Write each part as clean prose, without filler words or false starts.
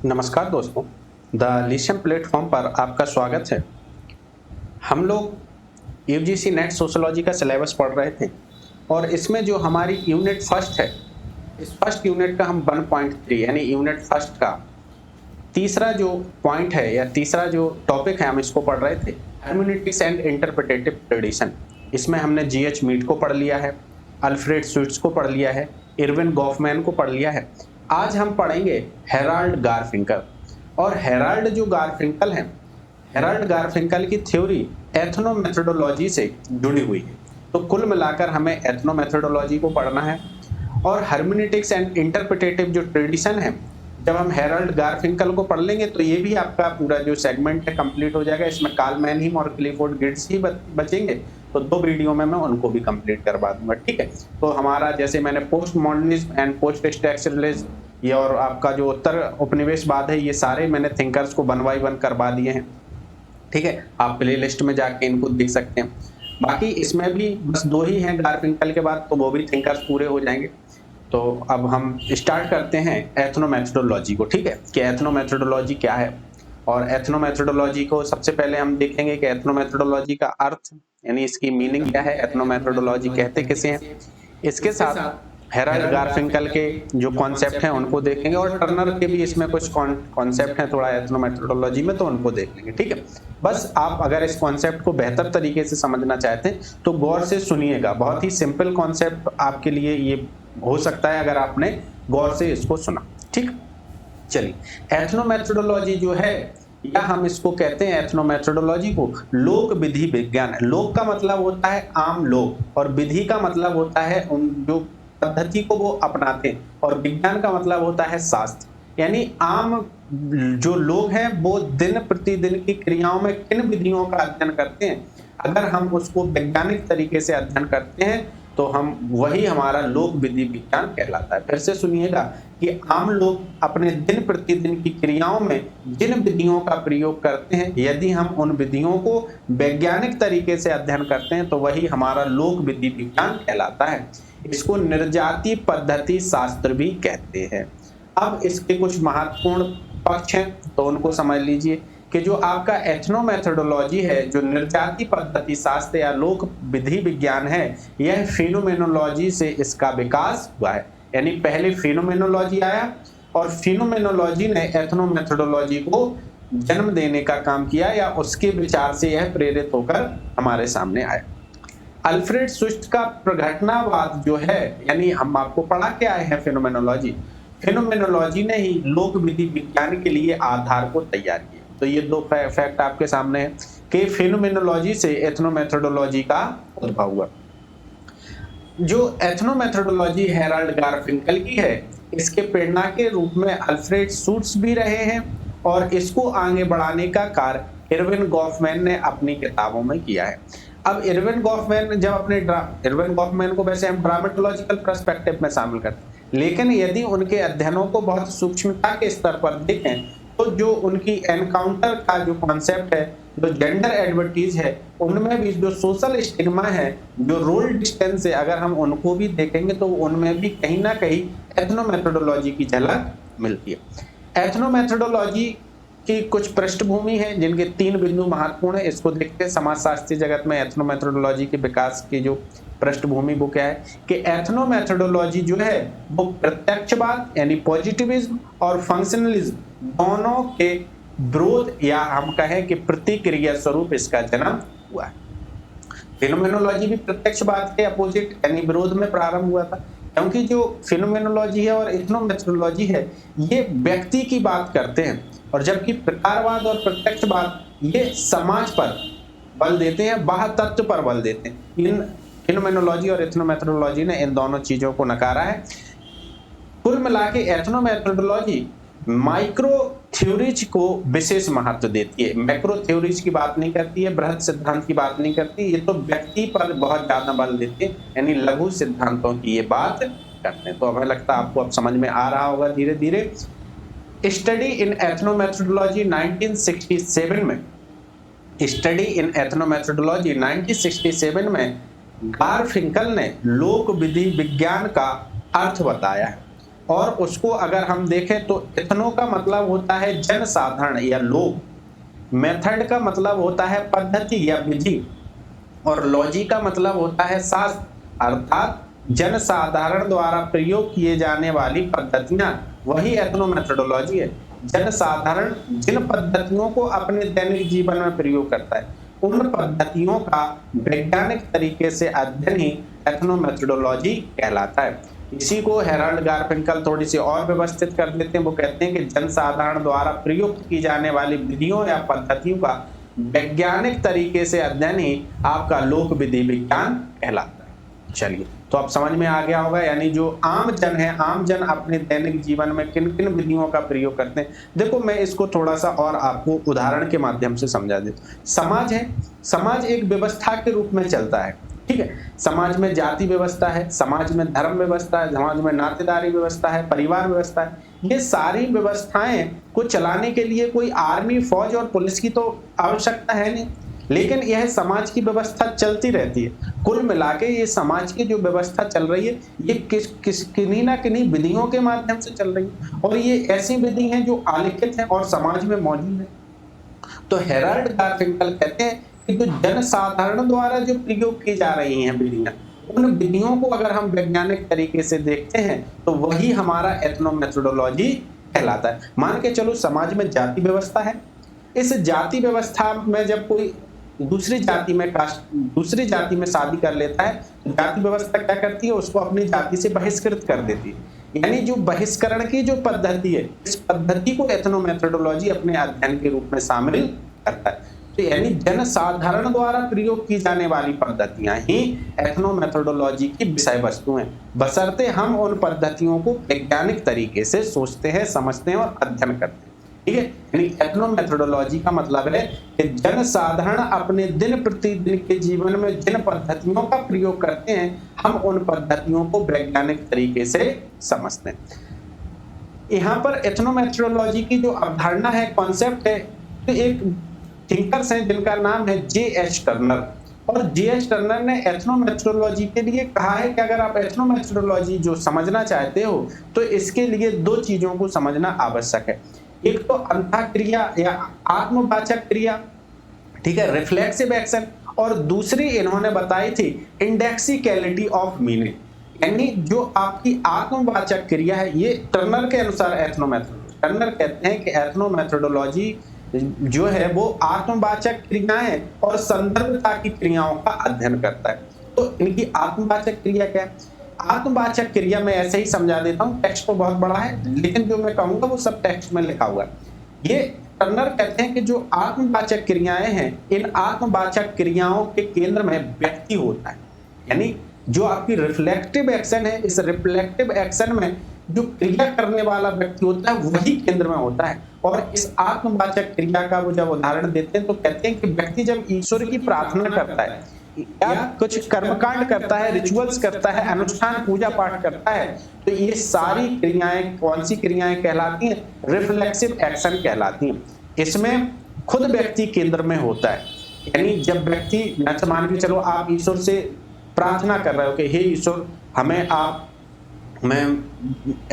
नमस्कार दोस्तों, the listen platform पर आपका स्वागत है। हम लोग यूजीसी नेट सोशियोलॉजी का सिलेबस पढ़ रहे थे और इसमें जो हमारी यूनिट फर्स्ट है, इस फर्स्ट यूनिट का हम 1.3 यानी यूनिट फर्स्ट का तीसरा जो पॉइंट है या तीसरा जो टॉपिक है, हम इसको पढ़ रहे थे, हर्मेनेटिक्स एंड इंटरप्रेटेटिव ट्रेडिशन। इसमें हमने जीएच मीड को पढ़ लिया है, अल्फ्रेड स्विट्स को पढ़ लिया है, इरविन गॉफमैन को पढ़ लिया है। आज हम पढ़ेंगे हेराल्ड गारफिंकल। और हेराल्ड जो गारफिंकल है, हेराल्ड गारफिंकल की थ्योरी एथनोमेथोडोलॉजी से जुड़ी हुई है। तो कुल मिलाकर हमें एथनोमेथोडोलॉजी को पढ़ना है और हर्मेनेटिक्स एंड इंटरप्रेटेटिव जो ट्रेडिशन है, जब हम हेराल्ड गारफिंकल को पढ़ लेंगे तो ये भी आपका पूरा जो सेगमेंट है कंप्लीट हो जाएगा। इसमें कार्ल मैनहीम और क्लिफोर्ड गिट्स ही बचेंगे, तो 2 वीडियो में मैं उनको भी कंप्लीट करवा दूंगा। ठीक है, तो हमारा जैसे मैंने post modernism and post structuralism ये और आपका जो उत्तर उपनिवेशवाद है, ये सारे मैंने थिंकर्स को 1 बाय 1 करवा दिए हैं। ठीक है, आप प्ले लिस्ट में जाके इनको देख सकते हैं। बाकी इसमें भी बस 2 ही हैं गारफिंकल के बाद, तो वो भी थिंकर्स पूरे हो जाएंगे। तो अब हम स्टार्ट करते हैं एथनोमेथोडोलॉजी को। ठीक है, कि एथनोमेथोडोलॉजी क्या है, और एथनोमेथोडोलॉजी को सबसे पहले हम देखेंगे कि एथनोमेथोडोलॉजी का अर्थ यानी इसकी मीनिंग क्या है, एथनोमेथोडोलॉजी कहते किसे हैं। इसके साथ हेराल्ड गारफिंकल के जो कॉन्सेप्ट हैं उनको देखेंगे, और टर्नर के भी इसमें कुछ कॉन्सेप्ट हैं थोड़ा एथनोमेथोडोलॉजी में, तो उनको देख लेंगे। ठीक है, बस आप अगर इस कॉन्सेप्ट को बेहतर तरीके से समझना चाहते हैं तो गौर से सुनिएगा। बहुत ही सिंपल कॉन्सेप्ट आपके लिए ये हो सकता है अगर आपने गौर से इसको सुना। ठीक, चलिए, एथनोमेथोडोलॉजी जो है, या हम इसको कहते हैं एथनोमेथोडोलॉजी को लोक विधि विज्ञान। लोक का मतलब होता है आम लोग, और विधि का मतलब होता है उन जो पद्धति को वो अपनाते हैं, और विज्ञान का मतलब होता है शास्त्र। यानी आम जो लोग हैं वो दिन प्रतिदिन की क्रियाओं में किन विधियों का अध्ययन करते हैं, अगर हम उसको वैज्ञानिक तरीके से अध्ययन करते हैं तो हम वही हमारा लोक विधि विज्ञान कहलाता है। फिर से सुनिएगा कि आम लोग अपने दिन प्रतिदिन की क्रियाओं में जिन विधियों का प्रयोग करते हैं, यदि हम उन विधियों को वैज्ञानिक तरीके से अध्ययन करते हैं तो वही हमारा लोक विधि विज्ञान कहलाता है। इसको निर्जाति पद्धति शास्त्र भी कहते हैं। अब इसके कुछ महत्वपूर्ण पक्ष हैं, तो उनको समझ लीजिए कि जो आपका एथनोमेथोडोलॉजी है, जो निर्जाति पद्धति शास्त्र या लोक विधि विज्ञान है, यह फिनोमेनोलॉजी से इसका विकास हुआ है। यानी पहले फिनोमेनोलॉजी आया और फिनोमेनोलॉजी ने एथनोमेथोडोलॉजी को जन्म देने का काम किया, या उसके विचार से यह प्रेरित होकर हमारे सामने आया। अल्फ्रेड स्विट्स का प्रघटनावाद जो है, यानी हम आपको पढ़ा के आए हैं फिनोमेनोलॉजी, फिनोमेनोलॉजी ने ही लोक विधि विज्ञान के लिए आधार को तैयार किया। तो ये 2 फैक्ट आपके सामने हैं कि फिनोमेनोलॉजी से एथनोमेथोडोलॉजी का उद्भव हुआ। जो एथनोमेथोडोलॉजी हेराल्ड गारफिंकल की है, इसके प्रेरणा के रूप में अल्फ्रेड स्विट्स भी रहे हैं, और इसको आगे बढ़ाने का कार्य इरविन गॉफमैन ने अपनी किताबों में किया है। अब इरविन गॉफमैन को वैसे हम ड्रामेटोलॉजिकल पर्सपेक्टिव में शामिल करते हैं, लेकिन यदि उनके अध्ययनों को बहुत सूक्ष्मता के स्तर पर देखें तो जो उनकी एनकाउंटर का जो कॉन्सेप्ट है, जो जेंडर एडवर्टीज है, उनमें भी जो सोशल स्टिग्मा है, जो रोल डिस्टेंस है, अगर हम उनको भी देखेंगे तो उनमें भी कहीं ना कहीं एथनोमेथोडोलॉजी की झलक मिलती है। एथनोमेथोडोलॉजी की कुछ पृष्ठभूमि है जिनके 3 बिंदु महत्वपूर्ण है। इसको देखते हैं समाजशास्त्री जगत में एथनोमेथोडोलॉजी के विकास की जो पृष्ठभूमि वो क्या है कि एथनोमेथोडोलॉजी जो है वो प्रत्यक्षवाद यानी पॉजिटिविज्म और फंक्शनलिज्म दोनों के विरोध, या हम कहें कि प्रतिक्रिया स्वरूप इसका जन्म हुआ है। फिनोमेनोलॉजी भी प्रत्यक्षवाद के अपोजिट यानी विरोध में प्रारंभ हुआ था, क्योंकि जो फिनोमेनोलॉजी है और एथनोमेथोडोलॉजी है ये व्यक्ति की बात करते हैं, और जबकि प्रकारवाद और प्रत्यक्षवाद ये समाज पर बल देते हैं, बाह्य तत्व पर बल देते हैं। इन फिनोमेनोलॉजी और एथनोमेथोडोलॉजी ने इन दोनों चीजों को नकारा है। कुल मिला के एथनोमेथोडोलॉजी माइक्रो थ्योरीज को विशेष महत्व देती है, मैक्रो थ्योरीज की बात नहीं करती है, बृहद सिद्धांत की बात नहीं करती, ये तो व्यक्ति पर बहुत ज्यादा बल देते हैं, यानी लघु सिद्धांतों की ये बात करते हैं। तो हमें लगता है आपको अब समझ में आ रहा होगा धीरे धीरे। स्टडी इन एथनोमेथोडोलॉजी 1967 में, स्टडी इन एथनोमेथोडोलॉजी 1967 में गारफिंकल ने लोक विधि विज्ञान का अर्थ बताया है। और उसको अगर हम देखें तो एथनो का मतलब होता है जनसाधारण या लोग, मेथड का मतलब होता है पद्धति या विधि, और लॉजी का मतलब होता है शास्त्र, अर्थात जनसाधारण द्वारा प्रयोग किए जाने वाली पद्धतियां, वही एथनोमेथोडोलॉजी है। जनसाधारण जिन पद्धतियों को अपने दैनिक जीवन में प्रयोग करता है, उन पद्धतियों का वैज्ञानिक तरीके से अध्ययन ही एथनोमेथोडोलॉजी कहलाता है। इसी को हेराल्ड गारफिंकल थोड़ी सी और व्यवस्थित कर देते हैं। वो कहते हैं कि जनसाधारण द्वारा प्रयुक्त की जाने वाली विधियों या पद्धतियों का वैज्ञानिक तरीके से अध्ययन ही आपका लोक विधि विज्ञान कहलाता है। चलिए, तो अब समझ में आ गया होगा, यानी जो आम जन है, आम जन अपने दैनिक जीवन में किन किन विधियों का प्रयोग करते हैं। देखो, मैं इसको थोड़ा सा और आपको उदाहरण के माध्यम से समझा देता हूं। समाज है, समाज एक व्यवस्था के रूप में चलता है, ठीक है। समाज में जाति व्यवस्था है, समाज में धर्म व्यवस्था है, समाज में नातेदारी व्यवस्था है, परिवार व्यवस्था है। ये सारी व्यवस्थाएं को चलाने के लिए कोई आर्मी, फौज और पुलिस की तो आवश्यकता है नहीं, लेकिन यह समाज की व्यवस्था चलती रहती है। कुल मिलाके ये समाज की जो व्यवस्था चल रही है, ये किन्हीं ना किन्हीं विधियों के माध्यम से चल रही है, और ये ऐसी विधि हैं जो आलिखित हैं और समाज में मौजूद है। तो हेराल्ड गारफिंकल कहते हैं कि जो जनसाधारण द्वारा जो प्रयोग की जा रही हैं विधियां, उन विधियों को अगर हम वैज्ञानिक तरीके से देखते हैं तो वही हमारा एथनोमेथोडोलॉजी कहलाता है। मान के चलो, समाज में जाति व्यवस्था है। इस जाति व्यवस्था में जब कोई दूसरी जाति में शादी कर लेता है, तो जाति व्यवस्था क्या करती है, उसको अपनी जाति से बहिष्कृत कर देती है। यानी जो बहिष्करण की जो पद्धति है, इस पद्धति को एथनोमेथोडोलॉजी अपने अध्ययन के रूप में शामिल करता है। तो यानी जनसाधारण द्वारा प्रयोग की जाने वाली पद्धतियां ही एथनोमेथोडोलॉजी की विषय वस्तु हैं, बशर्ते हम उन पद्धतियों को वैज्ञानिक तरीके से सोचते हैं, समझते हैं और अध्ययन करते हैं, ठीक है। यानी एथनोमेथोडोलॉजी का मतलब है कि जनसाधारण अपने दिन प्रतिदिन के जीवन में जिन पद्धतियों का प्रयोग करते हैं, हम उन पद्धतियों को वैज्ञानिक तरीके से समझते हैं। यहाँ पर एथनोमेथोडोलॉजी की जो अवधारणा है, कॉन्सेप्ट है, तो एक थिंकर्स हैं जिनका नाम है जे.एच. टर्नर, और जे.एच. टर्नर ने एथनोमेथोडोलॉजी के लिए कहा है कि अगर आप एथनोमेथोडोलॉजी जो समझना चाहते हो, तो इसके लिए दो चीजों को समझना आवश्यक है। एक तो अंतःक्रिया या आत्मवाचक क्रिया, ठीक है, रिफ्लेक्सिव एक्शन, और दूसरी इन्होंने बताई थी इंडेक्सिकलिटी ऑफ मीनिंग, यानी जो आपकी आत्मवाचक क्रिया है। ये टर्नर के अनुसार टर्नर कहते हैं कि एथनोमेथोडोलॉजी जो है वो आत्मवाचक क्रियाएं और संदर्भता की क्रियाओं का अध्ययन करता है। तो इनकी आत्मवाचक क्रिया क्या है? आत्मवाचक क्रिया मैं ऐसे ही समझा देता हूँ, टेक्स्ट तो बहुत बड़ा है, लेकिन जो मैं कहूंगा वो सब टेक्स्ट में लिखा हुआ है। ये टर्नर कहते हैं कि जो आत्मवाचक क्रियाएं हैं, इन आत्मवाचक क्रियाओं के केंद्र में व्यक्ति होता है। यानी जो आपकी रिफ्लेक्टिव एक्शन है, इस रिफ्लेक्टिव एक्शन में जो क्रिया करने वाला व्यक्ति होता है वही केंद्र में होता है। और इस आत्मवाचक क्रिया का वो जब उदाहरण देते हैं तो कहते हैं कि व्यक्ति जब ईश्वर की प्रार्थना करता है या कुछ कर्मकांड करता है, रिचुअल्स करता है, अनुष्ठान पूजा पाठ करता है, तो ये सारी क्रियाएं कौन सी क्रियाएं कहलाती हैं? रिफ्लेक्सिव एक्शन कहलाती हैं। इसमें खुद व्यक्ति केंद्र में होता है। यानी जब व्यक्ति, मान के चलो आप ईश्वर से प्रार्थना कर रहे हो कि हे ईश्वर, मैं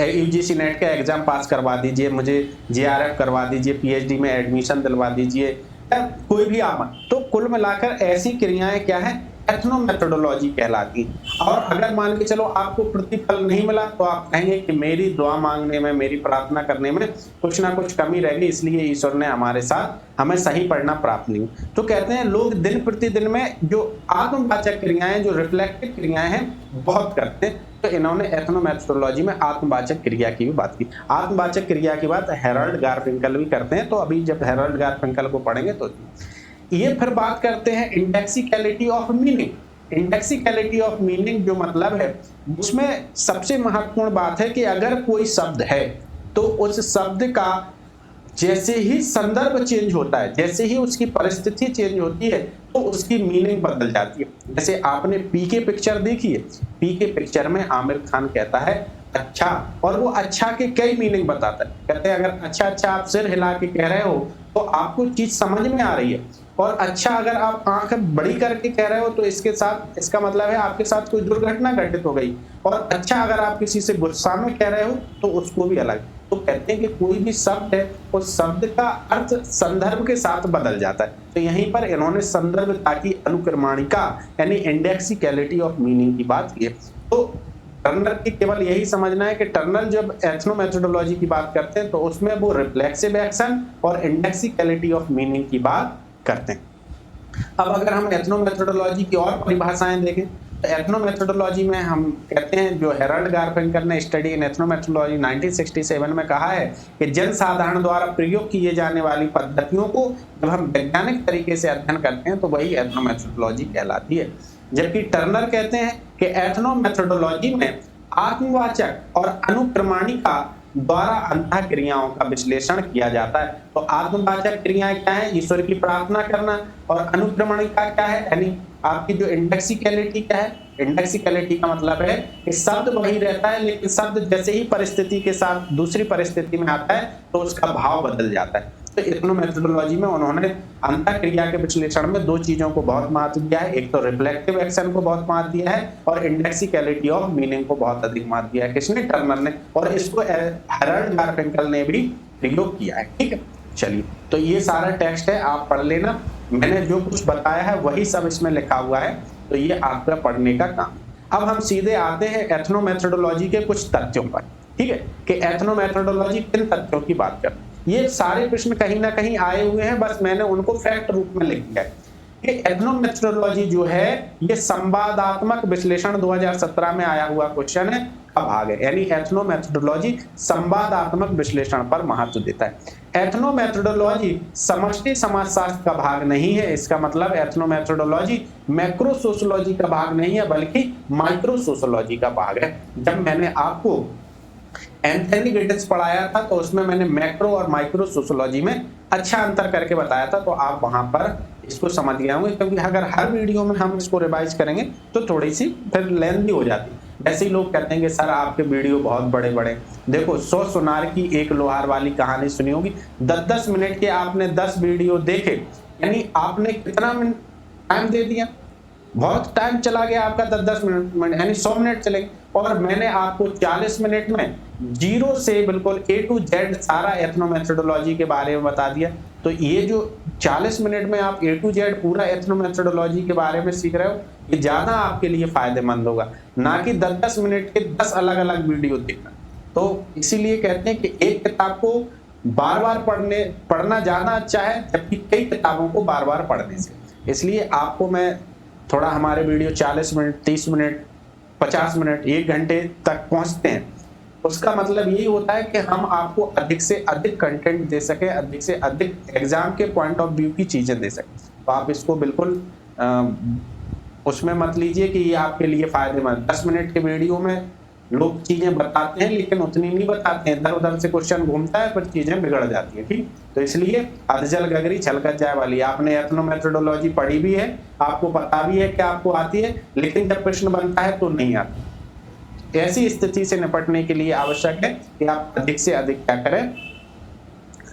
यूजीसी नेट का एग्जाम पास करवा दीजिए, मुझे जेआरएफ करवा दीजिए, पीएचडी में एडमिशन दिलवा दीजिए, कोई भी आप, तो कुल मिलाकर ऐसी क्रियाएं क्या है? एथनोमेथोडोलॉजी कहलाती। और अगर मान के चलो आपको प्रतिफल नहीं मिला तो आप कहेंगे कि मेरी दुआ मांगने में, मेरी प्रार्थना करने में कुछ ना कुछ कमी रह गई, इसलिए ईश्वर ने हमें सही परिणाम प्राप्त नहीं। तो कहते हैं लोग दिन प्रतिदिन में जो आत्मवाचक क्रियाएं, जो रिफ्लेक्टिव क्रियाएं हैं, बहुत करते हैं। तो इन्होंने एथनोमेथोडोलॉजी में आत्मवाचक क्रिया की भी बात की। आत्मवाचक क्रिया की बात हेराल्ड गारफिंकल भी करते हैं, तो अभी जब हेराल्ड गारफिंकल को पढ़ेंगे तो ये फिर बात करते हैं इंडेक्सिकलिटी ऑफ मीनिंग। इंडेक्सिकलिटी ऑफ मीनिंग जो मतलब है, उसमें सबसे महत्वपूर्ण बात है कि अगर कोई शब्द है तो उस शब्द का जैसे ही संदर्भ चेंज होता है, जैसे ही उसकी परिस्थिति चेंज होती है, तो उसकी मीनिंग बदल जाती है। जैसे आपने पीके पिक्चर देखी है, पीके पिक्चर में आमिर खान कहता है अच्छा, और वो अच्छा के कई मीनिंग बताता है। कहते हैं अगर अच्छा अच्छा आप सिर हिला के कह रहे हो तो आपको चीज समझ में आ रही है, और अच्छा अगर आप आंख बड़ी करके कह रहे हो तो इसके साथ इसका मतलब है आपके साथ कोई दुर्घटना घटित हो गई। और अच्छा अगर आप किसी से गुस्सा में कह रहे हो तो उसको भी अलग। तो कहते हैं कि कोई भी शब्द है उस शब्द का अर्थ संदर्भ के साथ बदल जाता है। तो यहीं पर इन्होंने संदर्भता की अनुक्रमणिका यानी इंडेक्सिकलिटी ऑफ मीनिंग की बात की है। तो टर्नर की केवल यही समझना है कि टर्नर जब एथनोमेथोडोलॉजी की बात करते हैं तो उसमें वो रिफ्लेक्सिव एक्शन और इंडेक्सिकलिटी ऑफ मीनिंग की बात करते हैं। अब अगर हम एथनोमेथोडोलॉजी की और परिभाषाएं देखें तो एथनोमेथोडोलॉजी में हम कहते हैं, जो हेराल्ड गारफिंकर ने स्टडी इन एथनोमेथोडोलॉजी 1967 में कहा है कि जनसाधारण द्वारा प्रयोग किए जाने वाली पद्धतियों को जब हम वैज्ञानिक तरीके से अध्ययन करते हैं तो वही एथनोमेथोडोलॉजी कहलाती है। जबकि टर्नर कहते हैं कि एथनोमेथोडोलॉजी में आत्मवाचक और अनुक्रमणिका द्वारा अंतः क्रियाओं का विश्लेषण किया जाता है। तो आत्मवाचक क्रियाएं क्या है? ईश्वर की प्रार्थना करना। और अनुक्रमणिका क्या है? यानी आपकी जो इंडेक्सिकलिटी क्या है? इंडेक्सिकलिटी का मतलब है कि शब्द वही रहता है लेकिन शब्द जैसे ही परिस्थिति के साथ दूसरी परिस्थिति में आता है तो उसका भाव बदल जाता है। तो एथनोमेथोडोलॉजी में उन्होंने अंतः क्रिया के विश्लेषण में दो चीजों को बहुत महत्व दिया है। एक तो रिफ्लेक्टिव एक्शन को बहुत महत्व दिया है और इंडेक्सिकलिटी ऑफ मीनिंग को बहुत अधिक महत्व दिया है। किसने? टर्नर ने। और इसको हेराल्ड गारफिंकल ने भी प्रयोग किया है। ठीक है, चलिए तो ये सारा टेक्स्ट है, आप पढ़ लेना। मैंने जो कुछ बताया है वही सब इसमें लिखा हुआ है, तो ये आपका पढ़ने का काम। अब हम सीधे आते हैं एथनोमेथोडोलॉजी के कुछ तथ्यों पर। ठीक है, कि एथनोमेथोडोलॉजी किन तथ्यों की बात करती है। ये सारे प्रश्न कहीं ना कहीं आए हुए हैं, बस मैंने उनको फैक्ट रूप में लिख दिया है कि एथनोमेथोडोलॉजी जो है ये संवादात्मक विश्लेषण 2017 में आया हुआ क्वेश्चन है का भाग है। यानी एथनोमेथोडोलॉजी संवादात्मक विश्लेषण पर महत्व देता है। एथनोमेथोडोलॉजी समष्टि समाजशास्त्र का भाग नहीं है। इसका मतलब एथनोमेथोडोलॉजी मैक्रो सोशियोलॉजी का भाग नहीं है बल्कि माइक्रो सोशियोलॉजी का भाग है। जब मैंने आपको एंथनी गिडिस पढ़ाया था तो उसमें मैंने मैक्रो और माइक्रो सोशियोलॉजी में अच्छा अंतर करके बताया था, तो आप वहां पर इसको समझ गए होंगे। क्योंकि अगर हर वीडियो में हम इसको रिवाइज करेंगे तो थोड़ी सी फिर लेंथी हो जाती है। ऐसे ही लोग कहते हैं कि सर आपके वीडियो बहुत बड़े बड़े। देखो 100 सुनार की एक लोहार वाली कहानी सुनी होगी, 10-10 मिनट के आपने 10 वीडियो देखे, यानी आपने कितना टाइम दे दिया? बहुत टाइम चला गया आपका 10-10 मिनट, यानी 100 मिनट चले। और मैंने आपको 40 मिनट में जीरो से बिल्कुल A to Z सारा एथनोमेथोडोलॉजी के बारे में बता दिया। तो ये जो 40 मिनट में आप A to Z पूरा एथनोमेथोडोलॉजी के बारे में सीख रहे हो, ये ज्यादा आपके लिए फायदेमंद होगा, ना कि 10-10 मिनट के 10 अलग अलग वीडियो देखना। तो इसीलिए कहते हैं कि एक किताब को बार बार पढ़ना ज्यादा अच्छा है, जबकि कई किताबों को बार बार पढ़ने से। इसलिए आपको मैं थोड़ा, हमारे वीडियो 40 मिनट 30 मिनट 50 मिनट 1 घंटे तक पहुंचते हैं, उसका मतलब यही होता है कि हम आपको अधिक से अधिक कंटेंट दे सके, अधिक से अधिक एग्जाम के पॉइंट ऑफ व्यू की चीजें दे सके। तो आप इसको बिल्कुल उसमें मत लीजिए कि ये आपके लिए फायदेमंद। 10 मिनट के वीडियो में लोग चीजें बताते हैं लेकिन उतनी नहीं बताते हैं, इधर उधर से क्वेश्चन घूमता है पर चीजें बिगड़ जाती है। ठीक, तो इसलिए अधजल गगरी छलकत जाए वाली। आपने एथनोमेथोडोलॉजी पढ़ी भी है, आपको पता भी है कि आपको आती है, लेकिन जब प्रश्न बनता है तो नहीं आती। ऐसी स्थिति से निपटने के लिए आवश्यक है कि आप अधिक से अधिक क्या करें,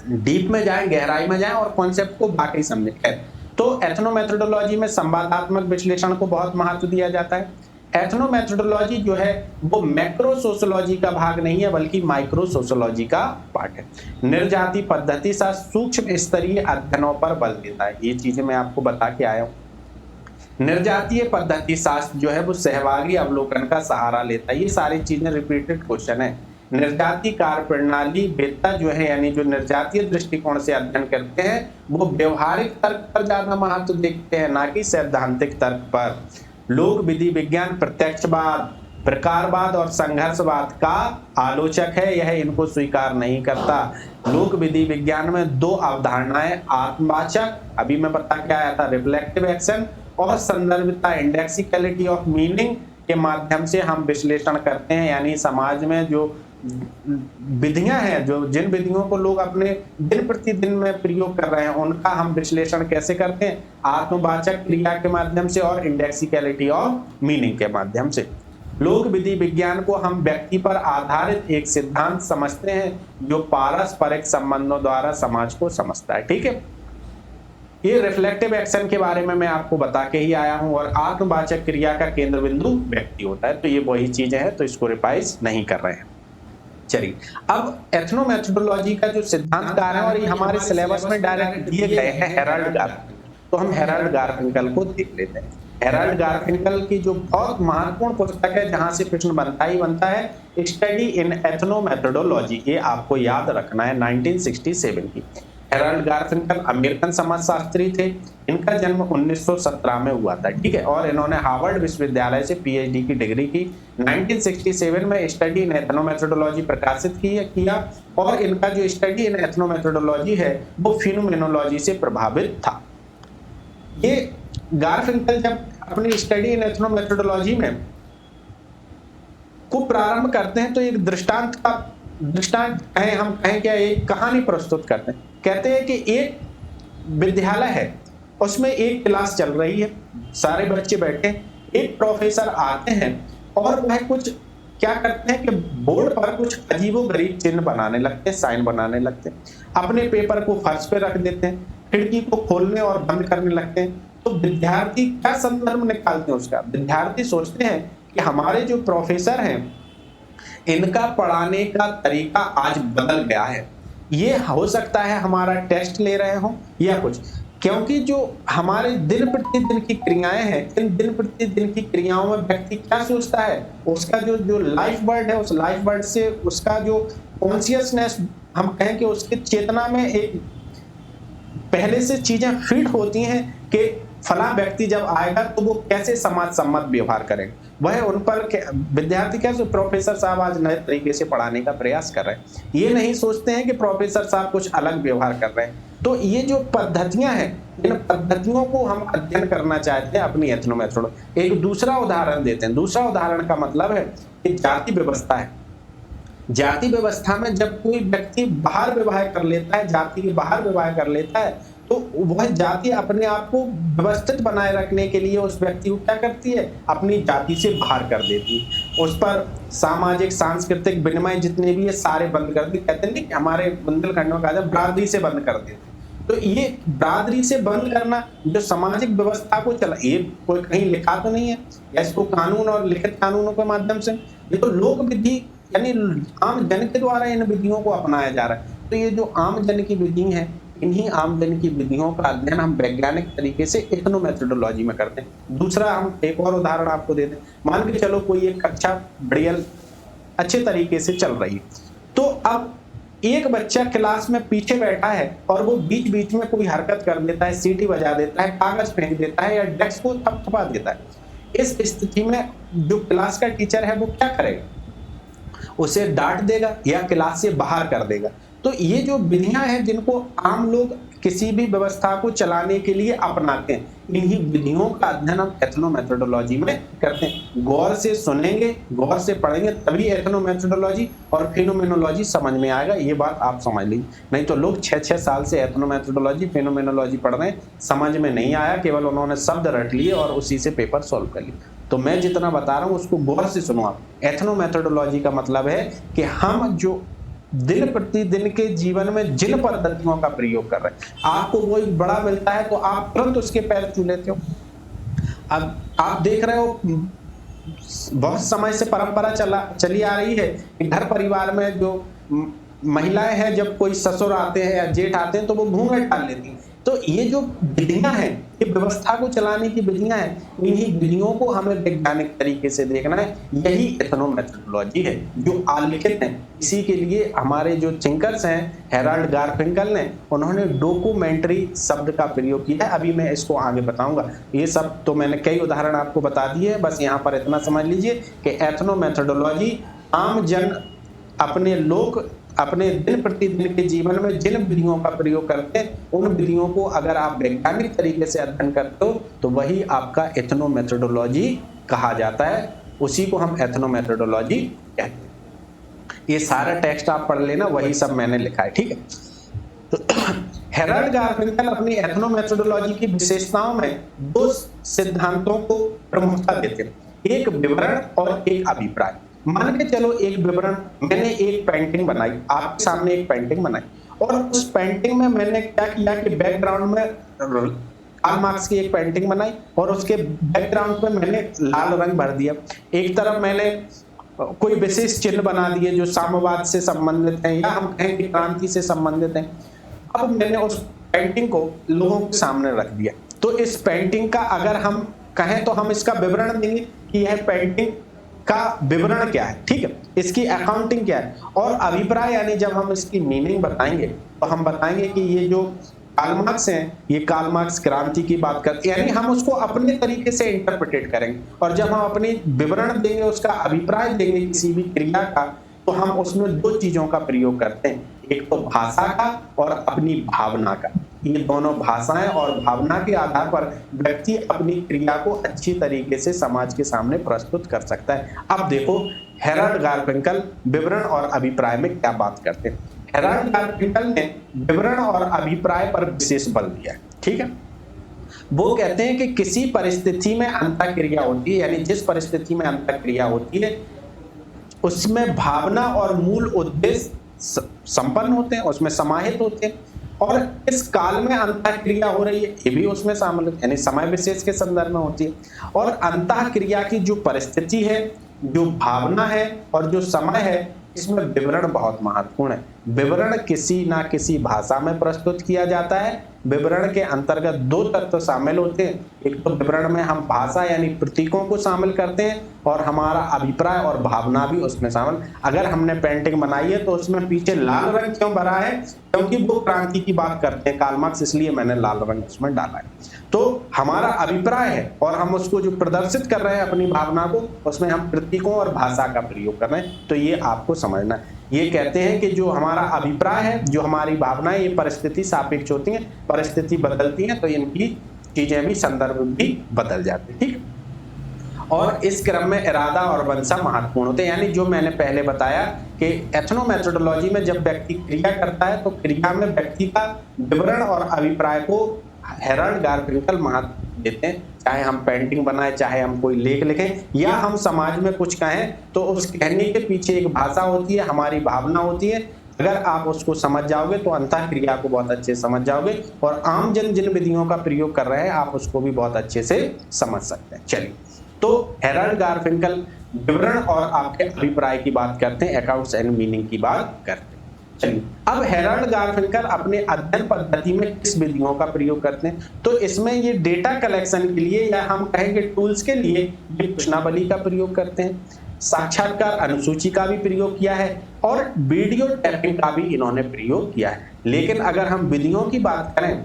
डीप में जाएं, गहराई में जाएं और कॉन्सेप्ट को बाकी समझें। तो एथनोमेथोडोलॉजी में संवादात्मक विश्लेषण को बहुत महत्व दिया जाता है। एथनोमेथोडोलॉजी जो है वो मैक्रो सोशियोलॉजी का भाग नहीं है बल्कि माइक्रो सोशियोलॉजी का पार्ट है। निर्जाति पद्धति सा सूक्ष्म स्तरीय अध्ययनों पर बल देता है। ये चीजें मैं आपको बता के आया हूं। निर्जातीय पद्धति शास्त्र जो है वो सहभागी अवलोकन का सहारा लेता है। ये सारी चीजें रिपीटेड क्वेश्चन है। निर्जातीय कार्य प्रणाली वेत्ता जो है, यानी जो निर्जातीय दृष्टिकोण से अध्ययन करते हैं, वो व्यवहारिक तर्क पर ज्यादा महत्व देखते हैं, ना कि सैद्धांतिक तर्क पर। लोक विधि विज्ञान प्रत्यक्षवाद, प्रकारवाद और संघर्षवाद का आलोचक है, यह इनको स्वीकार नहीं करता। लोक विधि विज्ञान में दो अवधारणाएं, आत्मवाचक, अभी मैं बता के आया था, रिफ्लेक्टिव एक्शन, और संदर्भिता इंडेक्सिकलिटी ऑफ मीनिंग के माध्यम से हम विश्लेषण करते हैं। यानी समाज में जो विधियां हैं, जो जिन विधियों को लोग अपने दिन प्रतिदिन में प्रयोग कर रहे हैं, उनका हम विश्लेषण कैसे करते हैं? आत्मवाचक क्रिया के माध्यम से और इंडेक्सिकलिटी ऑफ मीनिंग के माध्यम से। लोक विधि विज्ञान को हम व्यक्ति पर आधारित एक सिद्धांत समझते हैं जो पारस्परिक संबंधों द्वारा समाज को समझता है। ठीक है, ये रिफ्लेक्टिव एक्शन के बारे में मैं आपको बता के ही आया हूं, और आत्मवाचक क्रिया का केंद्र बिंदु व्यक्ति होता है। तो ये वही चीजें हैं, तो इसको रिवाइज नहीं कर रहे हैं। चलिए, अब एथनोमेथोडोलॉजी का जो सिद्धांतकार है, और ये हमारे सिलेबस में डायरेक्ट दिए गए हैं, हेराल्ड गारफिंकल। तो हम हेराल्ड गारफिंकल को देख लेते हैं। हेराल्ड गारफिंकल की जो बहुत महत्वपूर्ण पुस्तक है, जहां से प्रश्न बनता ही बनता है, स्टडी इन एथनोमेथोडोलॉजी, ये आपको याद रखना है, 1967 की। हेराल्ड गारफिंकल अमेरिकन समाजशास्त्री थे। इनका जन्म 1917 में हुआ था, ठीक है, और इन्होंने हार्वर्ड विश्वविद्यालय से पीएचडी की डिग्री की। 1967 में स्टडी इन एथनोमेथोडोलॉजी प्रकाशित किया, और इनका जो स्टडी इन एथनोमेथोडोलॉजी है वो फिनोमेनोलॉजी से प्रभावित था। ये गारफिंकल जब अपनी स्टडी इन एथनोमेथोडोलॉजी में को प्रारंभ करते हैं, तो एक दृष्टांत कहें, हम कहें क्या, एक कहानी प्रस्तुत करते हैं। कहते हैं कि एक विद्यालय है, उसमें एक क्लास चल रही है, सारे बच्चे बैठे, एक प्रोफेसर आते हैं और वह कुछ क्या करते हैं कि बोर्ड पर कुछ अजीबोगरीब चिन्ह बनाने लगते हैं, साइन बनाने लगते हैं, अपने पेपर को फर्श पे रख देते हैं, खिड़की को खोलने और बंद करने लगते हैं। तो विद्यार्थी क्या संदर्भ निकालते हैं उसका? विद्यार्थी सोचते हैं कि हमारे जो प्रोफेसर हैं, इनका पढ़ाने का तरीका आज बदल गया है। ये हो सकता है हमारा टेस्ट ले रहे हो या कुछ, क्योंकि जो हमारे दिन प्रतिदिन की क्रियाएं हैं, इन दिन प्रतिदिन की क्रियाओं में व्यक्ति क्या सोचता है, उसका जो लाइफ वर्ड है, उस लाइफ वर्ड से उसका जो कॉन्शियसनेस, हम कहें कि उसकी चेतना में एक पहले से चीजें फिट होती हैं कि फला व्यक्ति जब आएगा तो वो कैसे समाज सम्मत व्यवहार करेंगे। वह उन पर विद्यार्थी कैसे, प्रोफेसर साहब आज नए तरीके से पढ़ाने का प्रयास कर रहे हैं, ये नहीं सोचते हैं कि प्रोफेसर साहब कुछ अलग व्यवहार कर रहे हैं। तो ये जो पद्धतियां हैं, इन पद्धतियों को हम अध्ययन करना चाहते हैं अपनी एथनोमेथोडोलॉजी। एक दूसरा उदाहरण देते हैं। दूसरा उदाहरण का मतलब है कि जाति व्यवस्था है। जाति व्यवस्था में जब कोई व्यक्ति बाहर विवाह कर लेता है, जाति के बाहर विवाह कर लेता है, तो वह जाति अपने आप को व्यवस्थित बनाए रखने के लिए उस व्यक्ति को क्या करती है, अपनी जाति से बाहर कर देती है। उस पर सामाजिक सांस्कृतिक विनिमय जितने भी है सारे बंद कर देते। कहते हैं कि हमारे बुंदेलखंड में कहा बरादरी से बंद कर देते। तो ये बरादरी से बंद करना जो सामाजिक व्यवस्था को चला, ये कोई कहीं लिखा तो नहीं है, या इसको कानून और लिखित कानूनों के माध्यम से, ये तो लोक विधि यानी आम जन के द्वारा इन विधियों को अपनाया जा रहा है। तो ये जो आम जन की विधि है, इन्हीं आम जन की विधियों का अध्ययन हम वैज्ञानिक तरीके से एथनोमेथोडोलॉजी में करते हैं। दूसरा हम एक और उदाहरण आपको देते हैं। मान के चलो कोई एक कक्षा बढ़िया अच्छे तरीके से चल रही है, तो अब एक बच्चा क्लास में पीछे बैठा है और वो बीच बीच में कोई हरकत कर देता है, सीटी बजा देता है, कागज फेंक देता है या डेस्क को थपथपा देता है। इस स्थिति में जो क्लास का टीचर है वो क्या करेगा? उसे डांट देगा या क्लास से बाहर कर देगा। तो ये जो विधियां हैं जिनको आम लोग किसी भी व्यवस्था को चलाने के लिए अपनाते हैं, इन्हीं विधियों का अध्ययन हम एथनोमेथोडोलॉजी में करते हैं। गौर से सुनेंगे, गौर से पढ़ेंगे, तभी एथनोमेथोडोलॉजी और फिनोमेनोलॉजी समझ में आएगा। ये बात आप समझ लीजिए। नहीं तो लोग 6-6 साल से एथनोमेथोडोलॉजी फिनोमेनोलॉजी पढ़ रहे हैं, समझ में नहीं आया, केवल उन्होंने शब्द रट लिए और उसी से पेपर सॉल्व कर लिए। तो मैं जितना बता रहा हूँ उसको गौर से सुनो आप। एथनोमेथोडोलॉजी का मतलब है कि हम जो दिन प्रतिदिन के जीवन में जिन पद्धतियों का प्रयोग कर रहे हैं, आपको कोई बड़ा मिलता है तो आप तुरंत उसके पैर छू लेते हो। अब आप देख रहे हो बहुत समय से परंपरा चली आ रही है कि घर परिवार में जो महिलाएं हैं, जब कोई ससुर आते हैं या जेठ आते हैं तो वो घूंघट डाल लेती हैं। तो ये जो विधियां हैं, ये व्यवस्था को चलाने की विधियां हैं, इन्हीं विधियों को हमें वैज्ञानिक तरीके से देखना है। यही एथनोमेथोडोलॉजी है जो आलिखित है। इसी के लिए हमारे जो थिंकर्स हैं, हेराल्ड गारफिंकल ने, उन्होंने डॉक्यूमेंट्री शब्द का प्रयोग किया है। अभी मैं इसको आगे बताऊंगा। ये सब तो मैंने कई उदाहरण आपको बता दिए हैं, बस यहाँ पर इतना समझ लीजिए कि एथनोमेथोडोलॉजी आम जन अपने दिन प्रतिदिन के जीवन में जिन विधियों का प्रयोग करते हैं, उन विधियों को अगर आप वैज्ञानिक तरीके से अध्ययन करते हो तो वही आपका एथनोमेथोडोलॉजी कहा जाता है। उसी को हम एथनोमेथोडोलॉजी कहते हैं। ये सारा टेक्स्ट आप पढ़ लेना, वही सब मैंने लिखा है, ठीक है। तो हेराल्ड गारफिंकल अपनी एथनोमेथोडोलॉजी की विशेषताओं में दो सिद्धांतों को प्रमुखता देते हैं, एक विवरण और एक अभिप्राय। मान के चलो एक विवरण, मैंने एक पेंटिंग बनाई, आपके सामने एक पेंटिंग बनाई और उस पेंटिंग में मैंने क्या किया कि बैकग्राउंड में कार्ल मार्क्स की एक पेंटिंग बनाई और उसके बैकग्राउंड पे मैंने लाल रंग भर दिया। एक तरफ मैंने कोई विशेष चिन्ह बना दिए जो साम्यवाद से संबंधित हैं या हम कहें कि क्रांति से संबंधित हैं। अब मैंने उस पेंटिंग को लोगों के सामने रख दिया। तो इस पेंटिंग का अगर हम कहें तो हम इसका विवरण देंगे कि यह पेंटिंग का विवरण क्या है, ठीक है, इसकी अकाउंटिंग क्या है। और अभिप्राय यानी जब हम इसकी मीनिंग बताएंगे तो हम बताएंगे कि ये जो कार्ल मार्क्स हैं, ये कार्ल मार्क्स क्रांति की बात करते हैं, यानी हम उसको अपने तरीके से इंटरप्रिटेट करेंगे। और जब हम अपनी विवरण देंगे, उसका अभिप्राय देंगे किसी भी क्रिया का, तो हम उसमें दो चीजों का प्रयोग करते हैं, एक तो भाषा का और अपनी भावना का। ये दोनों भाषाएं और भावना के आधार पर व्यक्ति अपनी क्रिया को अच्छी तरीके से समाज के सामने प्रस्तुत कर सकता है। अब देखो हेराल्ड गारफिंकल विवरण और अभिप्राय में क्या बात करते हैं। हेराल्ड गारफिंकल ने विवरण और अभिप्राय पर विशेष बल दिया है, ठीक है। वो कहते हैं कि किसी परिस्थिति में अंतःक्रिया होती है, यानी जिस परिस्थिति में अंतःक्रिया होती है उसमें भावना और मूल उद्देश्य संपन्न होते हैं, उसमें समाहित होते हैं। और इस काल में अंतःक्रिया हो रही है ये भी उसमें शामिल है, यानी समय विशेष के संदर्भ में होती है। और अंतःक्रिया की जो परिस्थिति है, जो भावना है और जो समय है, इसमें विवरण बहुत महत्वपूर्ण है। विवरण किसी ना किसी भाषा में प्रस्तुत किया जाता है। विवरण के अंतर्गत दो तत्व शामिल होते हैं, एक तो विवरण में हम भाषा यानी प्रतीकों को शामिल करते हैं और हमारा अभिप्राय और भावना भी उसमें शामिल। अगर हमने पेंटिंग बनाई है तो उसमें पीछे लाल रंग क्यों भरा है, क्योंकि वो क्रांति की बात करते हैं कार्ल मार्क्स, इसलिए मैंने लाल रंग उसमें डाला है। तो हमारा अभिप्राय है और हम उसको जो प्रदर्शित कर रहे हैं अपनी भावना को, उसमें हम प्रतीकों और भाषा का प्रयोग कर रहे हैं। तो ये आपको समझना है। ये कहते हैं कि जो हमारा अभिप्राय है, जो हमारी भावनाएं, ये परिस्थिति सापेक्ष होती हैं, परिस्थिति बदलती है तो इनकी चीजें भी, संदर्भ भी बदल जाते हैं, ठीक। और इस क्रम में इरादा और मंशा महत्वपूर्ण होते हैं, यानी जो मैंने पहले बताया कि एथनोमेथोडोलॉजी में जब व्यक्ति क्रिया करता है तो क्रिया में व्यक्ति का विवरण और अभिप्राय को हेराल्ड गारफिंकल महत्व देते हैं। चाहे हम पेंटिंग बनाए, चाहे हम कोई लेख लिखें या हम समाज में कुछ कहें, तो उस कहने के पीछे एक भाषा होती है, हमारी भावना होती है। अगर आप उसको समझ जाओगे तो अंतःक्रिया को बहुत अच्छे से समझ जाओगे और आम जन जिन विधियों का प्रयोग कर रहे हैं आप उसको भी बहुत अच्छे से समझ सकते हैं। चलिए, तो हेराल्ड गारफिंकल विवरण और आपके अभिप्राय की बात करते हैं, अकाउंट्स एंड मीनिंग की बात करते हैं। चलिए, अब हेराल्ड गारफिंकल अपने अध्ययन पद्धति में किस विधियों का प्रयोग करते हैं, तो इसमें ये डेटा कलेक्शन के लिए या हम कहेंगे टूल्स के लिए ये प्रश्नावली का प्रयोग करते हैं, साक्षात्कार अनुसूची का भी प्रयोग किया है और वीडियो टैपिंग का भी इन्होंने प्रयोग किया है। लेकिन अगर हम विधियों की बात करें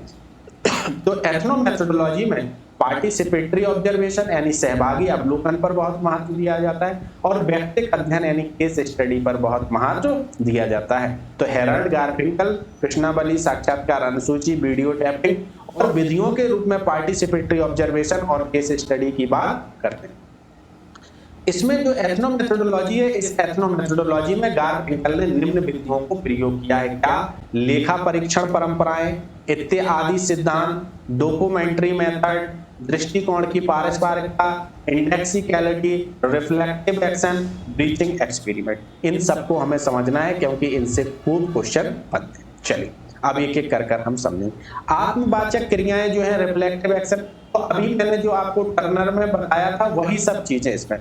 तो एथनोमेथोडोलॉजी में पार्टिसिपेटरी ऑब्जर्वेशन यानी सहभागी अवलोकन पर बहुत महत्व दिया जाता है और व्यक्तिगत अध्ययन यानी केस स्टडी पर बहुत महत्व दिया जाता है। तो हेराल्ड गारफिंकल प्रश्नावली, साक्षात्कार अनुसूची, वीडियो टैपिंग और विधियों के रूप में पार्टिसिपेटरी ऑब्जर्वेशन और केस स्टडी की बात करते हैं। इसमें जो एथनोमेथोडोलॉजी है, इस एथनोमेथोडोलॉजी में गारफिंकल ने निम्न विधियों को प्रयोग किया है। क्या? लेखा परीक्षण परंपराएं, इत्यादि सिद्धांत, डॉक्यूमेंट्री मेथड, दृष्टिकोण की पारस्परिकता, इंडेक्सिकलिटी, रिफ्लेक्टिव एक्शन, ब्रीचिंग एक्सपेरिमेंट, इन सबको हमें समझना है क्योंकि इनसे खूब क्वेश्चन बनते हैं। चलिए, अब एक एक कर हम समझेंगे। आत्मवाचक क्रियाएं जो है, रिफ्लेक्टिव एक्शन, तो अभी मैंने जो आपको टर्नर में बताया था वही सब चीजें इसमें।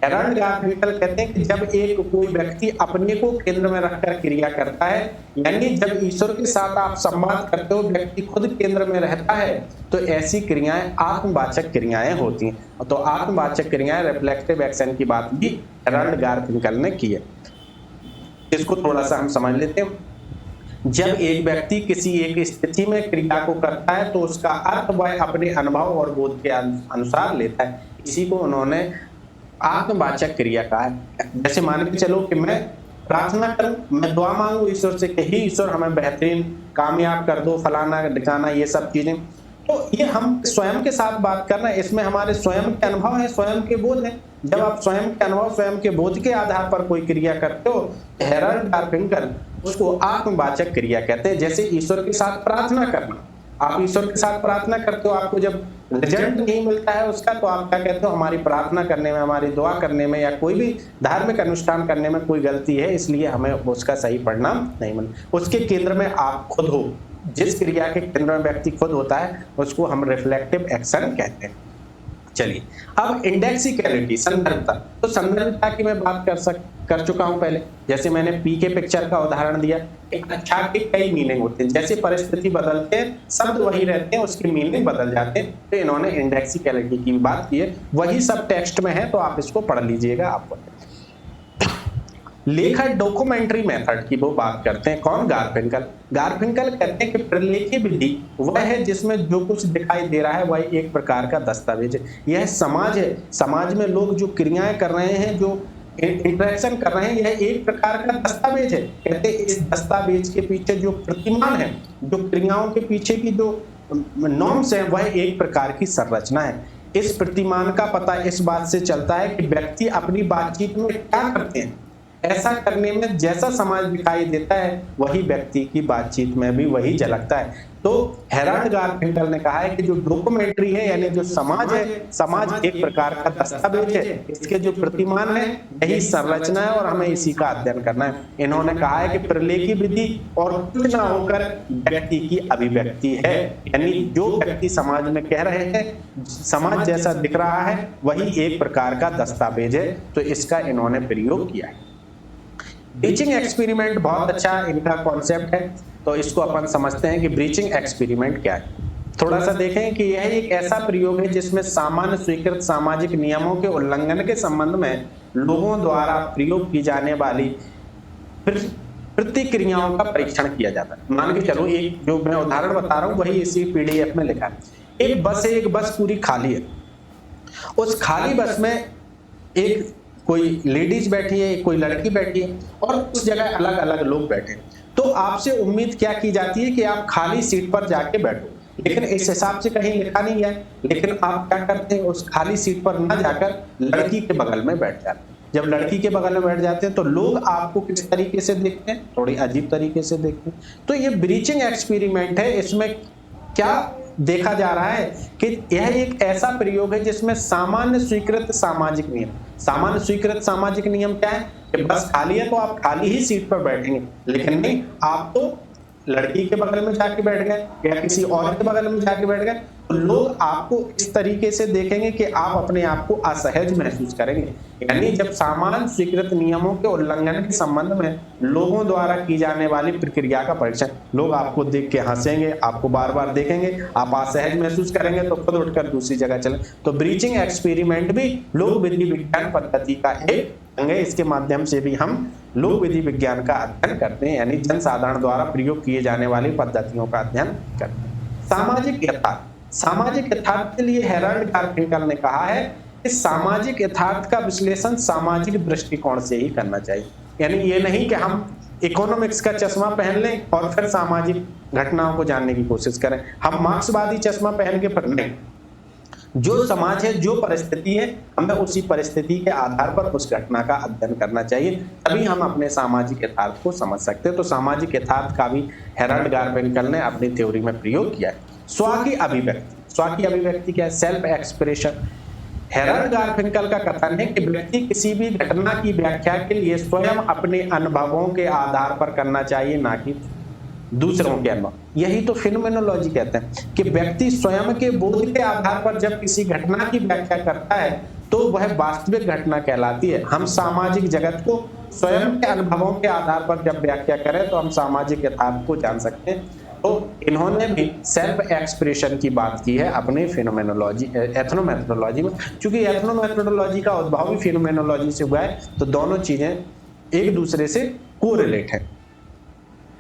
हेराल्ड गारफिंकल कहते हैं कि जब एक कोई व्यक्ति अपने को केंद्र में रखकर क्रिया करता है, यानी जब ईश्वर के साथ आप संवाद करते हो, व्यक्ति खुद केंद्र में रहता है, तो ऐसी क्रियाएं आत्मवाचक क्रियाएं होती हैं। तो आत्मवाचक क्रियाएं, रिफ्लेक्टिव एक्शन की बात भी हेराल्ड गारफिंकल ने की है। इसको थोड़ा सा हम समझ लेते हैं। जब एक व्यक्ति किसी एक स्थिति में क्रिया को करता है तो उसका अर्थ वह अपने अनुभव और बोध के अनुसार लेता है। इसी को उन्होंने आत्मवाचक क्रिया कहा है। जैसे मान के चलो कि मैं प्रार्थना करूं, मैं दुआ मांगू ईश्वर से कि हे ईश्वर हमें बेहतरीन कामयाब कर दो, फलाना ढिकाना, ये सब चीजें, तो ये हम स्वयं के साथ बात कर रहे हैं। इसमें हमारे स्वयं के अनुभव है, स्वयं के बोध है। जब आप स्वयं के अनुभव, स्वयं के बोध के आधार पर कोई क्रिया करते हो, हेराल्ड गारफिंकल उसको आत्मवाचक क्रिया कहते हैं। जैसे ईश्वर के साथ प्रार्थना करना, आप ईश्वर के साथ प्रार्थना करते हो, आपको जब रिजल्ट नहीं मिलता है उसका, तो आप क्या कहते हो, हमारी प्रार्थना करने में, हमारी दुआ करने में या कोई भी धार्मिक अनुष्ठान करने में कोई गलती है, इसलिए हमें उसका सही परिणाम नहीं मिला। उसके केंद्र में आप खुद हो। जिस क्रिया के केंद्र में व्यक्ति खुद होता है उसको हम रिफ्लेक्टिव एक्शन कहते हैं। चलिए, अब इंडेक्सिकलिटी, संदर्भता। तो संदर्भता की मैं बात कर चुका हूं पहले। जैसे मैंने पी के पिक्चर का उदाहरण दिया। एक अच्छा के कई मीनिंग होते हैं, जैसे परिस्थिति बदलते हैं शब्द वही रहते हैं, उसके मीनिंग बदल जाते हैं। तो इन्होंने इंडेक्सिकलिटी की बात की है, वही सब टेक्स्ट में है, तो आप इसको पढ़ लीजिएगा। आपको लेखक डॉक्यूमेंट्री मेथड की वो बात करते हैं। कौन? गारफिंकल। गारफिंकल कहते हैं कि प्रलेखी विधि वह है जिसमें जो कुछ दिखाई दे रहा है वह एक प्रकार का दस्तावेज है। यह समाज है, समाज में लोग जो क्रियाएं कर रहे हैं, जो इंटरेक्शन कर रहे हैं, यह एक प्रकार का दस्तावेज है। कहते हैं इस दस्तावेज के पीछे जो प्रतिमान है, जो क्रियाओं के पीछे की जो नॉर्म्स है, वह एक प्रकार की संरचना है। इस प्रतिमान का पता इस बात से चलता है कि व्यक्ति अपनी बातचीत में क्या करते हैं। ऐसा करने में जैसा समाज दिखाई देता है वही व्यक्ति की बातचीत में भी वही झलकता है। तो हेराल्ड गारफिंकल ने कहा है कि जो डॉक्यूमेंट्री है, यानी जो समाज है, समाज एक प्रकार का दस्तावेज है, इसके जो प्रतिमान है यही संरचना है और हमें इसी का अध्ययन करना है। इन्होंने कहा है कि प्रलेखी विधि और कुछ ना होकर व्यक्ति की अभिव्यक्ति है, यानी जो व्यक्ति समाज में कह रहे हैं, समाज जैसा दिख रहा है वही एक प्रकार का दस्तावेज है। तो इसका इन्होंने प्रयोग किया है। ब्रीचिंग एक्सपेरिमेंट बहुत अच्छा इनका कॉन्सेप्ट है, तो इसको अपन समझते हैं कि ब्रीचिंग एक्सपेरिमेंट क्या है। थोड़ा सा देखें कि यह एक ऐसा प्रयोग है जिसमें सामान्य स्वीकृत सामाजिक नियमों के उल्लंघन के संबंध में लोगों द्वारा प्रयोग की जाने वाली प्रतिक्रियाओं का परीक्षण किया जाता है। मान के चलो, एक जो मैं उदाहरण बता रहा हूं वही इसी पीडीएफ में लिखा है। एक बस है, एक बस पूरी खाली है। उस खाली बस में एक कोई लेडीज बैठी है, कोई लड़की बैठी है और उस जगह अलग अलग लोग बैठे हैं। तो आपसे उम्मीद क्या की जाती है कि आप खाली सीट पर जाके बैठो, लेकिन इस हिसाब से कहीं लिखा नहीं है। लेकिन आप क्या करते हैं, उस खाली सीट पर न जाकर लड़की के बगल में बैठ जाते हैं। जब लड़की के बगल में बैठ जाते हैं तो लोग आपको किस तरीके से देखते हैं, थोड़ी अजीब तरीके से देखते हैं। तो ये ब्रीचिंग एक्सपेरिमेंट है। इसमें क्या देखा जा रहा है कि यह एक ऐसा प्रयोग है जिसमें सामान्य स्वीकृत सामाजिक नियम, सामान्य स्वीकृत सामाजिक नियम क्या है कि बस खाली है तो आप खाली ही सीट पर बैठेंगे, लेकिन नहीं, आप तो लड़की के बगल में जाके बैठ गए या किसी और के बगल में जाके बैठ गए, तो लोग आपको इस तरीके से देखेंगे कि आप अपने आप को असहज महसूस करेंगे। यानी जब सामान्य स्वीकृत नियमों के उल्लंघन के संबंध में लोगों द्वारा की जाने वाली प्रक्रिया का परीक्षण, लोग आपको देख के हंसेंगे, आपको बार बार देखेंगे, आप असहज महसूस करेंगे तो खुद उठकर दूसरी जगह चले। तो ब्रीचिंग एक्सपेरिमेंट भी लोक विधि विज्ञान पद्धति का एक अंग है। इसके माध्यम से भी हम लोक विधि विज्ञान का अध्ययन करते हैं, यानी जनसाधारण द्वारा प्रयोग किए जाने वाली पद्धतियों का अध्ययन करते हैं। सामाजिक यथार्थ, सामाजिक यथार्थ के लिए हेराल्ड गारफिंकल ने कहा है कि सामाजिक यथार्थ का विश्लेषण सामाजिक दृष्टिकोण से ही करना चाहिए। यानी ये नहीं कि हम इकोनॉमिक्स का चश्मा पहन लें और फिर सामाजिक घटनाओं को जानने की कोशिश करें। हम मार्क्सवादी चश्मा पहन के फिर नहीं, जो समाज है, जो परिस्थिति है, हमें उसी परिस्थिति के आधार पर उस घटना का अध्ययन करना चाहिए, तभी हम अपने सामाजिक यथार्थ को समझ सकते हैं। तो सामाजिक यथार्थ का भी हेराल्ड गारफिंकल ने अपनी थ्योरी में प्रयोग किया है। स्व की अभिव्यक्ति, स्व की अभिव्यक्ति क्या है? Self expression. हेराल्ड गारफिंकल का कथन है कि व्यक्ति किसी भी घटना की व्याख्या के लिए स्वयं अपने अनुभवों के आधार पर करना चाहिए, ना कि दूसरों के अनुभव। यही तो फिनोमेनोलॉजी कहते हैं कि व्यक्ति स्वयं के बोध के आधार पर जब किसी घटना की व्याख्या करता है तो वह वास्तविक घटना कहलाती है। हम सामाजिक जगत को स्वयं के अनुभवों के आधार पर जब व्याख्या करें तो हम सामाजिक यथार्थ को जान सकते हैं। तो इन्होंने भी सेल्फ एक्सप्रेशन की बात की है अपने फिनोमेनोलॉजी, एथनोमेथोडोलॉजी में। क्योंकि एथनोमेथोडोलॉजी का उद्भव भी फिनोमेनोलॉजी से हुआ है, तो दोनों चीजें एक दूसरे से कोरिलेट है।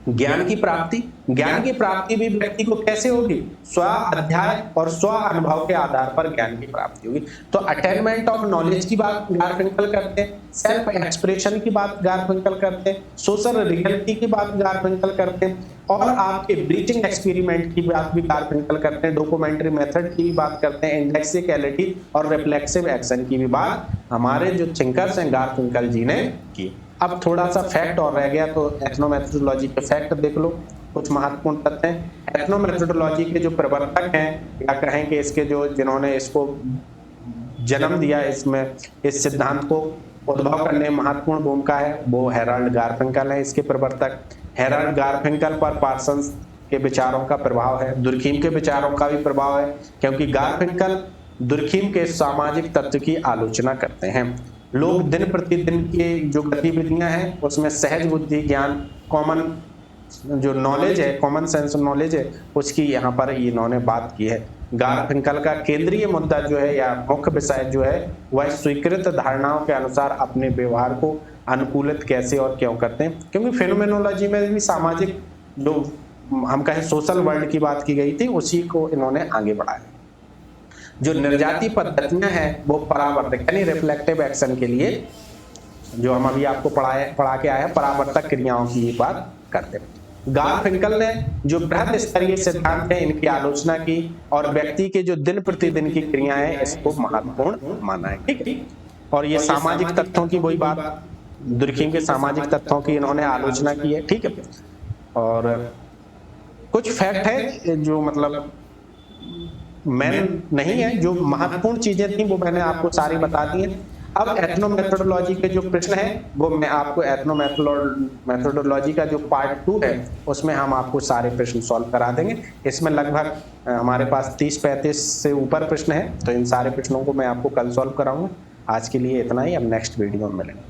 ज्ञान की प्राप्ति, ज्ञान की प्राप्ति भी व्यक्ति को कैसे होगी? स्व अध्याय और स्व अनुभव के आधार पर ज्ञान की प्राप्ति होगी। तो अटेनमेंट ऑफ नॉलेज की बात गारफिंकल करते हैं, सेल्फ एक्सप्रेशन की बात गारफिंकल करते हैं, सोशल रियलिटी की बात गारफिंकल करते हैं, और आपके ब्रीचिंग एक्सपेरिमेंट की बात भी गारफिंकल करते हैं, डॉक्यूमेंट्री मेथड की भी बात करते हैं, इंडेक्सिकलिटी और रिफ्लेक्सिव एक्शन की भी बात हमारे जो थिंकर्स हैं गारफिंकल जी ने की। अब थोड़ा सा फैक्ट और रह गया, तो एथनोमेथोडोलॉजी के फैक्ट देख लो। कुछ महत्वपूर्ण तथ्य हैं। एथनो मेथोडोलॉजी के जो प्रवर्तक हैं या कहें कि इसके जो जिन्होंने इसको जन्म दिया, इसमें इस सिद्धांत को उद्भव करने में महत्वपूर्ण भूमिका है, वो हेराल्ड गारफिंकल है इसके प्रवर्तक। हेराल्ड गारफिंकल पर पार्सन्स के विचारों का प्रभाव है, दुर्खीम के विचारों का भी प्रभाव है, क्योंकि गारफिंकल दुर्खीम के सामाजिक तत्व की आलोचना करते हैं। लोग दिन प्रतिदिन की जो गतिविधियां हैं उसमें सहज बुद्धि ज्ञान, कॉमन जो नॉलेज है, कॉमन सेंस नॉलेज है, उसकी यहाँ पर इन्होंने बात की है। गारफिंकल का केंद्रीय मुद्दा जो है या मुख्य विषय जो है वह स्वीकृत धारणाओं के अनुसार अपने व्यवहार को अनुकूलित कैसे और क्यों करते हैं, क्योंकि फेनोमेनोलॉजी में भी सामाजिक जो हम कहें सोशल वर्ल्ड की बात की गई थी, उसी को इन्होंने आगे बढ़ाया। जो निर्जातीय पद्धतियां हैं वो परावर्तक यानी रिफ्लेक्टिव एक्शन के लिए, जो हम अभी आपको पढ़ा के आए हैं, परावर्तक क्रियाओं की बात करते हैं। गारफिंकल ने जो बृहद स्तरीय सिद्धांत है इनकी आलोचना की और व्यक्ति के जो दिन प्रतिदिन की क्रियाएं हैं इसको महत्वपूर्ण माना है। ठीक है, और ये सामाजिक तथ्यों की वही बात, दुर्खीम के सामाजिक तथ्यों की इन्होंने आलोचना की है। ठीक है, और कुछ फैक्ट है जो मतलब मेन नहीं है, जो महत्वपूर्ण चीजें थी वो मैंने आपको सारी बता दी हैं। अब एथनो मेथोडोलॉजी के जो प्रश्न है वो मैं आपको एथनो मेथोडोलॉजी का जो पार्ट 2 है उसमें हम आपको सारे प्रश्न सॉल्व करा देंगे। इसमें लगभग हमारे पास 30-35 से ऊपर प्रश्न है, तो इन सारे प्रश्नों को मैं आपको कल सॉल्व कराऊंगा। आज के लिए इतना ही, अब नेक्स्ट वीडियो में मिलेंगे।